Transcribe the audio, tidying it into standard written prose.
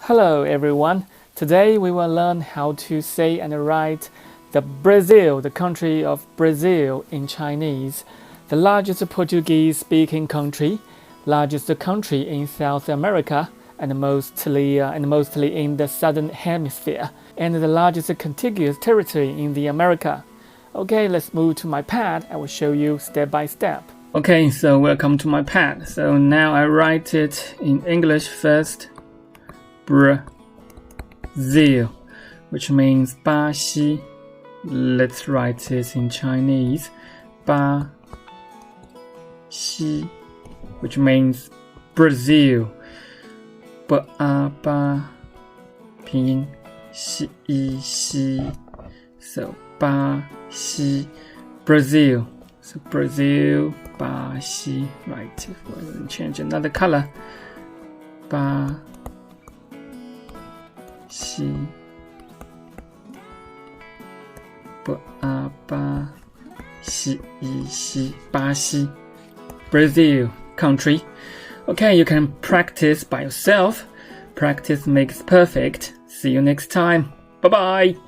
Hello everyone. Today we will learn how to say and write the Brazil, the country of Brazil in Chinese, the largest Portuguese-speaking country, largest country in South America, and mostly in the southern hemisphere, and the largest contiguous territory in the America. Okay, let's move to my pad. I will show you step by step. Okay, so welcome to my pad. So now I write it in English first. Brazil, which means 巴西. Let's write it in Chinese. 巴西, which means Brazil. 巴拼音西一西. So 巴西 Brazil. So Brazil 巴西. Right. We'll change another color. 巴西巴西一西巴西 Brazil country. Okay, you can practice by yourself. Practice makes perfect. See you next time. Bye bye.